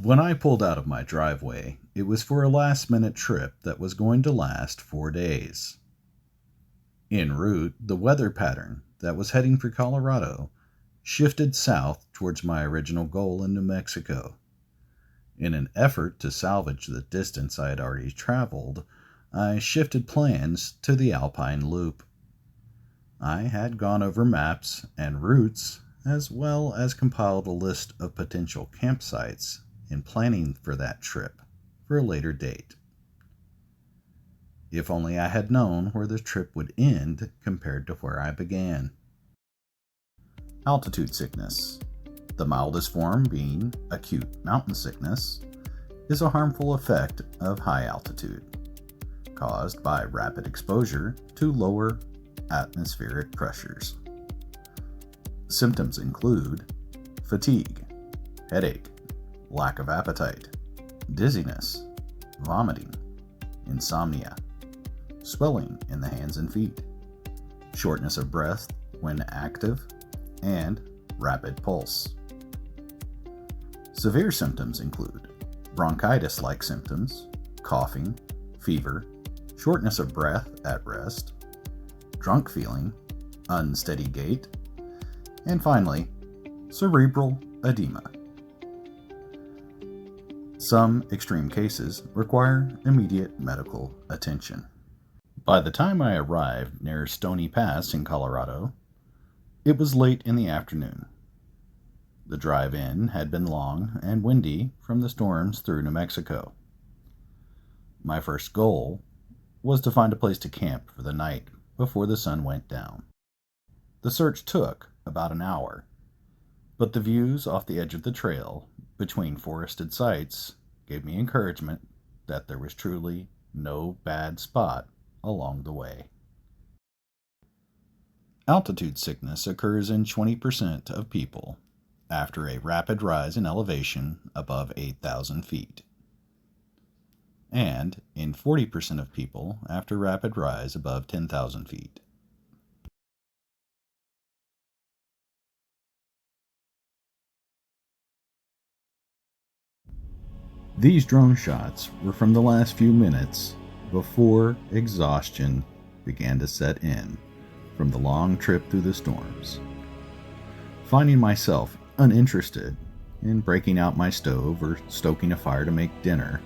When I pulled out of my driveway, it was for a last-minute trip that was going to last 4 days. En route, the weather pattern that was heading for Colorado shifted south towards my original goal in New Mexico. In an effort to salvage the distance I had already traveled, I shifted plans to the Alpine Loop. I had gone over maps and routes, as well as compiled a list of potential campsites in planning for that trip for a later date. If only I had known where the trip would end compared to where I began. Altitude sickness, the mildest form being acute mountain sickness, is a harmful effect of high altitude, caused by rapid exposure to lower atmospheric pressures. Symptoms include fatigue, headache, lack of appetite, dizziness, vomiting, insomnia, swelling in the hands and feet, shortness of breath when active, and rapid pulse. Severe symptoms include bronchitis-like symptoms, coughing, fever, shortness of breath at rest, drunk feeling, unsteady gait, and finally, cerebral edema. Some extreme cases require immediate medical attention. By the time I arrived near Stony Pass in Colorado, it was late in the afternoon. The drive in had been long and windy from the storms through New Mexico. My first goal was to find a place to camp for the night before the sun went down. The search took about an hour, but the views off the edge of the trail between forested sites gave me encouragement that there was truly no bad spot along the way. Altitude sickness occurs in 20% of people after a rapid rise in elevation above 8,000 feet, and in 40% of people after rapid rise above 10,000 feet. These drone shots were from the last few minutes before exhaustion began to set in from the long trip through the storms. Finding myself uninterested in breaking out my stove or stoking a fire to make dinner,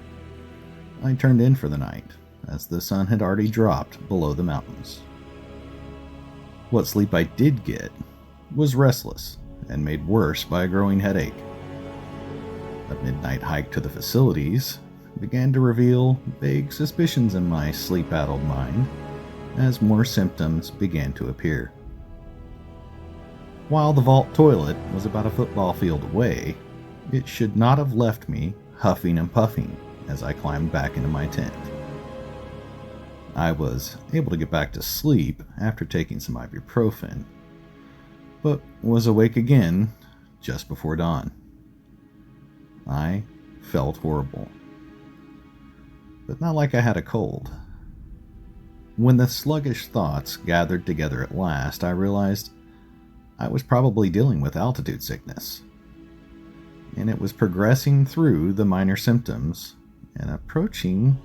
I turned in for the night, as the sun had already dropped below the mountains. What sleep I did get was restless and made worse by a growing headache. A midnight hike to the facilities began to reveal vague suspicions in my sleep-addled mind as more symptoms began to appear. While the vault toilet was about a football field away, it should not have left me huffing and puffing as I climbed back into my tent. I was able to get back to sleep after taking some ibuprofen, but was awake again just before dawn. I felt horrible, but not like I had a cold. When the sluggish thoughts gathered together at last, I realized I was probably dealing with altitude sickness, and it was progressing through the minor symptoms and approaching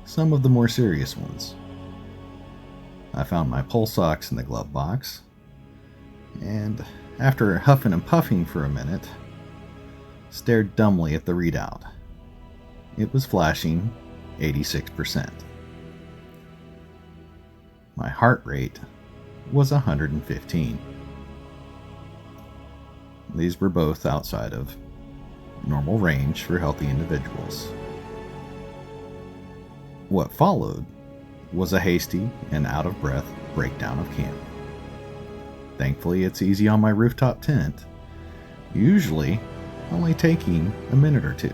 some of the more serious ones. I found my pulse ox in the glove box, and after huffing and puffing for a minute, stared dumbly at the readout. It was flashing 86%. My heart rate was 115. These were both outside of normal range for healthy individuals. What followed was a hasty and out-of-breath breakdown of camp. Thankfully, it's easy on my rooftop tent, usually only taking a minute or two.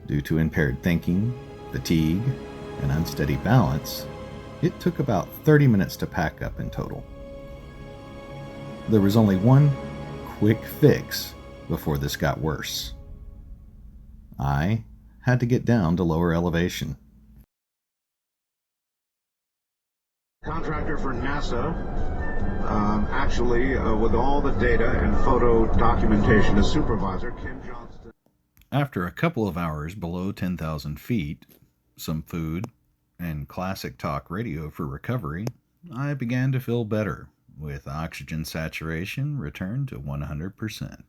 Due to impaired thinking, fatigue, and unsteady balance, it took about 30 minutes to pack up in total. There was only one quick fix before this got worse. I had to get down to lower elevation. Contractor for NASA, with all the data and photo documentation, a supervisor, Kim Johnston. After a couple of hours below 10,000 feet, some food, and classic talk radio for recovery, I began to feel better, with oxygen saturation returned to 100%.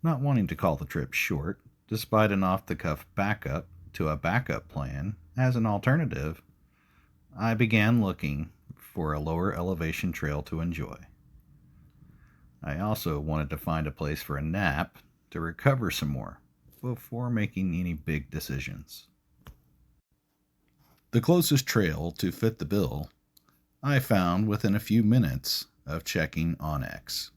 Not wanting to call the trip short, despite an off the cuff backup to a backup plan as an alternative, I began looking for a lower elevation trail to enjoy. I also wanted to find a place for a nap to recover some more before making any big decisions. The closest trail to fit the bill I found within a few minutes of checking onX.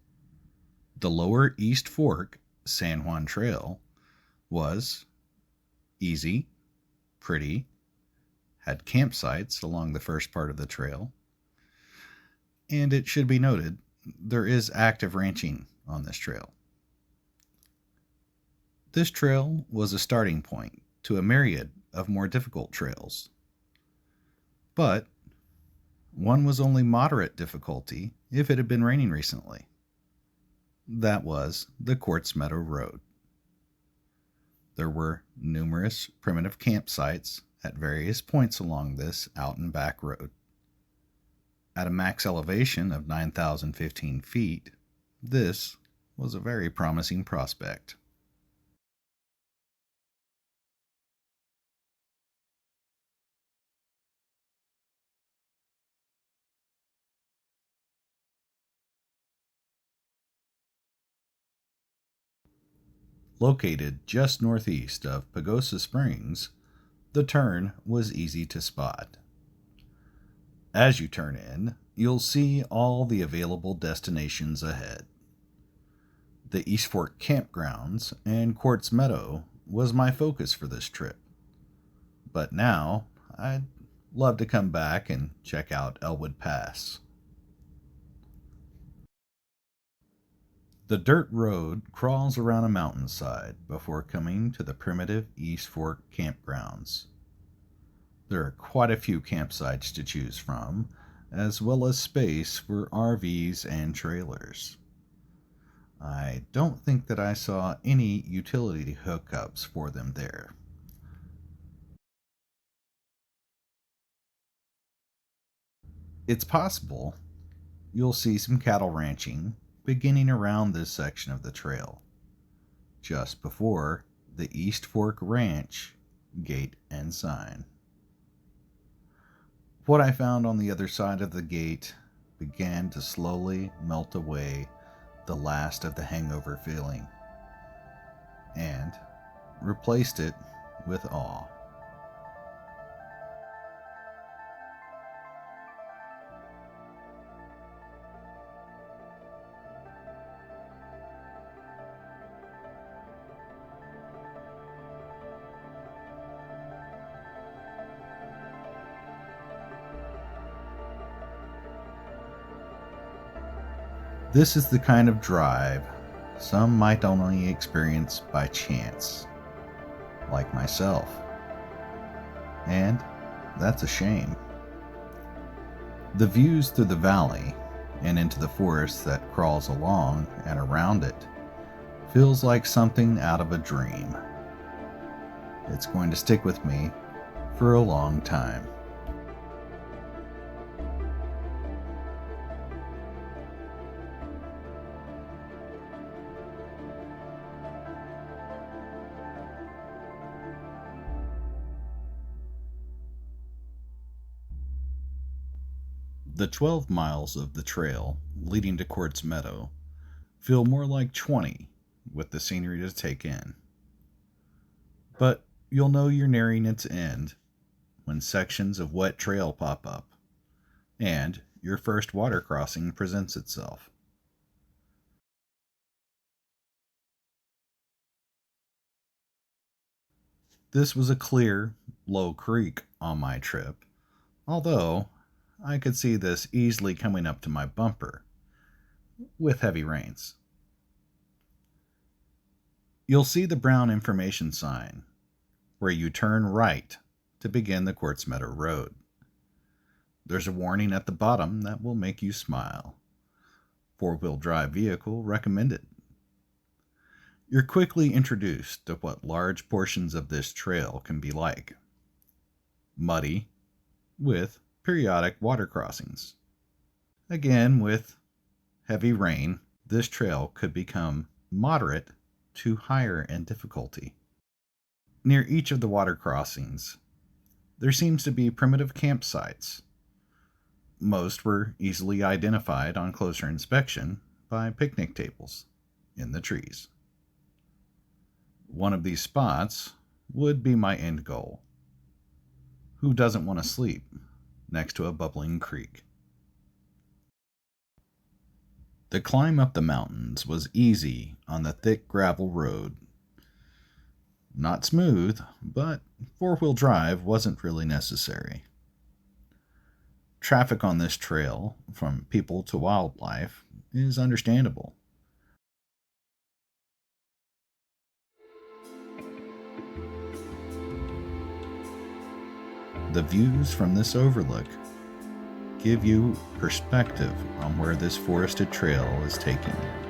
The lower East Fork San Juan Trail was easy, pretty, had campsites along the first part of the trail, and it should be noted there is active ranching on this trail. This trail was a starting point to a myriad of more difficult trails, but one was only moderate difficulty if it had been raining recently. That was the Quartz Meadow Road. There were numerous primitive campsites at various points along this out and back road. At a max elevation of 9,015 feet, this was a very promising prospect. Located just northeast of Pagosa Springs, the turn was easy to spot. As you turn in, you'll see all the available destinations ahead. The East Fork campgrounds and Quartz Meadow was my focus for this trip. But now, I'd love to come back and check out Elwood Pass. The dirt road crawls around a mountainside before coming to the primitive East Fork campgrounds. There are quite a few campsites to choose from, as well as space for RVs and trailers. I don't think that I saw any utility hookups for them there. It's possible you'll see some cattle ranching beginning around this section of the trail, just before the East Fork Ranch gate and sign. What I found on the other side of the gate began to slowly melt away the last of the hangover feeling, and replaced it with awe. This is the kind of drive some might only experience by chance, like myself. And that's a shame. The views through the valley and into the forest that crawls along and around it feels like something out of a dream. It's going to stick with me for a long time. The 12 miles of the trail leading to Quartz Meadow feel more like 20 with the scenery to take in. But you'll know you're nearing its end when sections of wet trail pop up and your first water crossing presents itself. This was a clear, low creek on my trip, although I could see this easily coming up to my bumper with heavy rains. You'll see the brown information sign where you turn right to begin the Quartz Meadow Road. There's a warning at the bottom that will make you smile. Four-wheel drive vehicle recommended. You're quickly introduced to what large portions of this trail can be like. Muddy, with periodic water crossings. Again, with heavy rain, this trail could become moderate to higher in difficulty. Near each of the water crossings, there seems to be primitive campsites. Most were easily identified on closer inspection by picnic tables in the trees. One of these spots would be my end goal. Who doesn't want to sleep next to a bubbling creek? The climb up the mountains was easy on the thick gravel road. Not smooth, but four-wheel drive wasn't really necessary. Traffic on this trail, from people to wildlife, is understandable. The views from this overlook give you perspective on where this forested trail is taking you.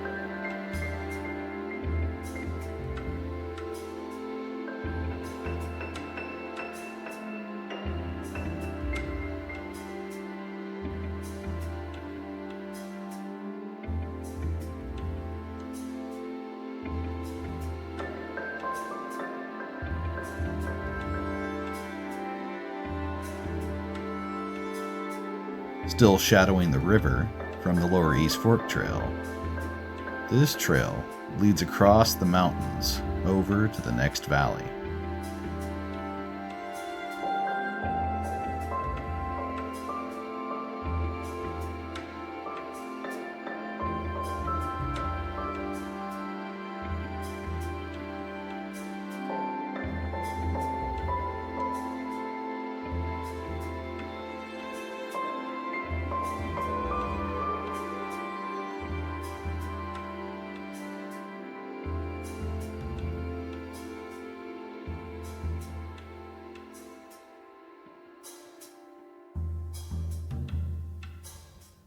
Still shadowing the river from the Lower East Fork Trail, this trail leads across the mountains over to the next valley.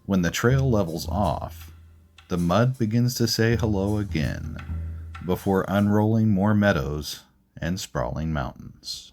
When the trail levels off, the mud begins to say hello again before unrolling more meadows and sprawling mountains.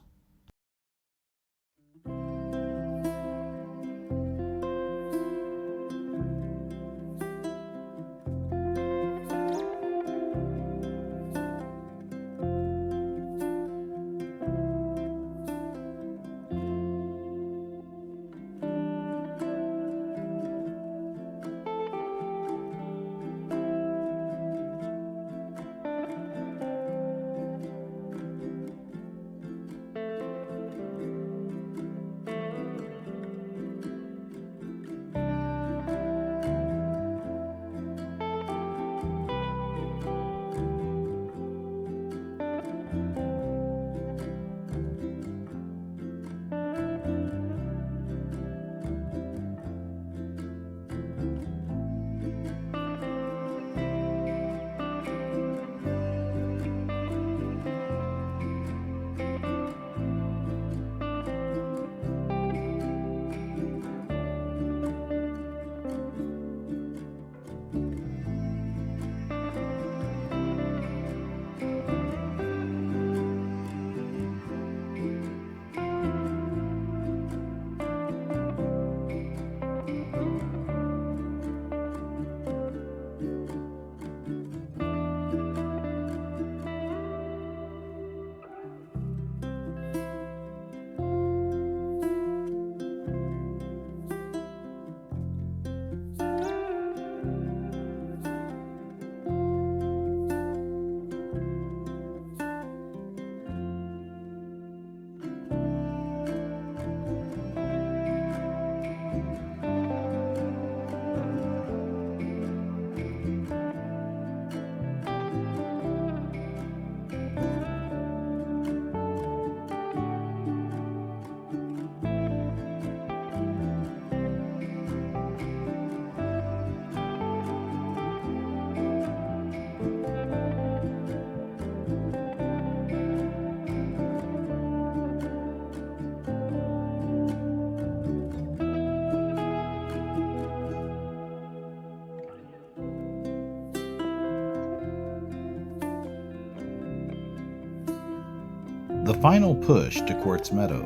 The final push to Quartz Meadow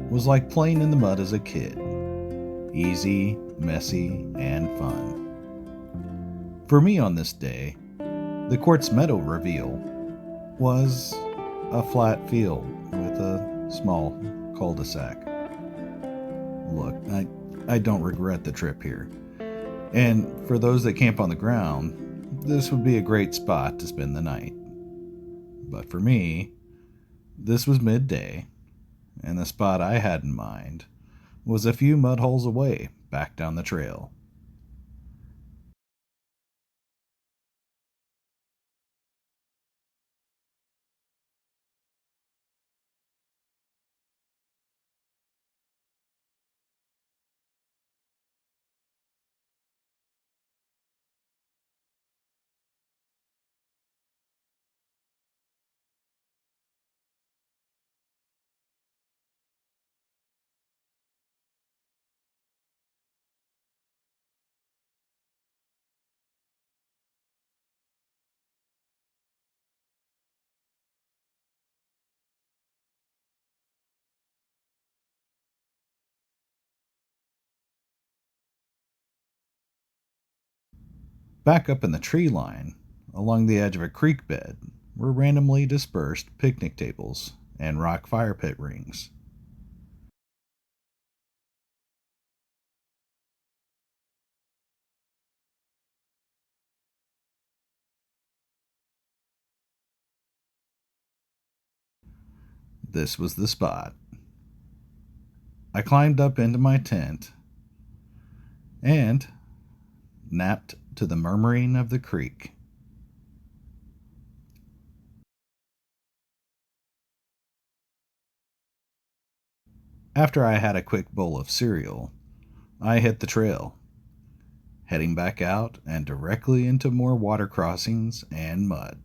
was like playing in the mud as a kid. Easy, messy, and fun. For me on this day, the Quartz Meadow reveal was a flat field with a small cul-de-sac. Look, I don't regret the trip here. And for those that camp on the ground, this would be a great spot to spend the night. But for me, this was midday, and the spot I had in mind was a few mud holes away back down the trail. Back up in the tree line, along the edge of a creek bed, were randomly dispersed picnic tables and rock fire pit rings. This was the spot. I climbed up into my tent and napped to the murmuring of the creek. After I had a quick bowl of cereal, I hit the trail, heading back out and directly into more water crossings and mud.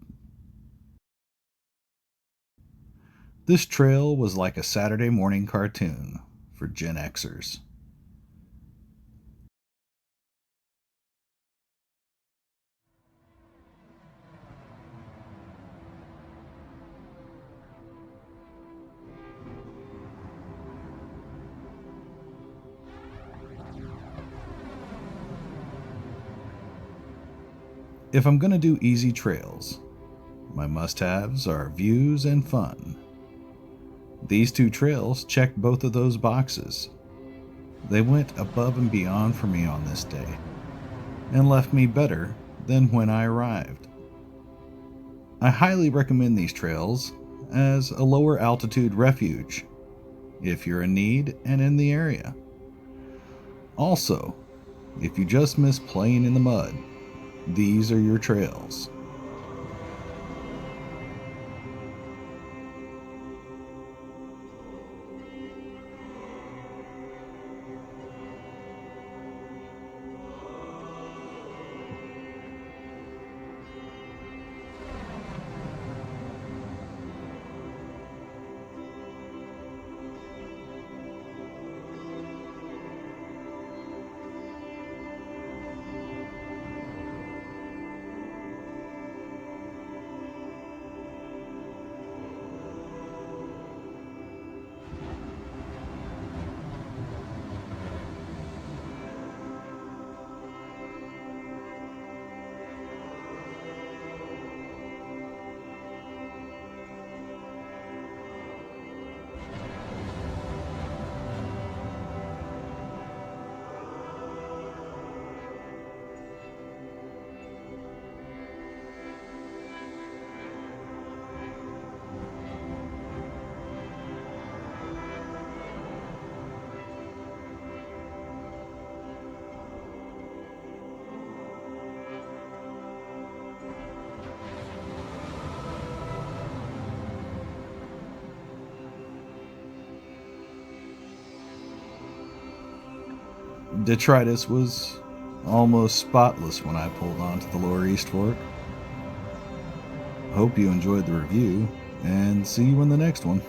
This trail was like a Saturday morning cartoon for Gen Xers. If I'm going to do easy trails, my must-haves are views and fun. These two trails checked both of those boxes. They went above and beyond for me on this day, and left me better than when I arrived. I highly recommend these trails as a lower altitude refuge if you're in need and in the area. Also, if you just miss playing in the mud, these are your trails. Detritus was almost spotless when I pulled onto the Lower East Fork. Hope you enjoyed the review, and see you in the next one.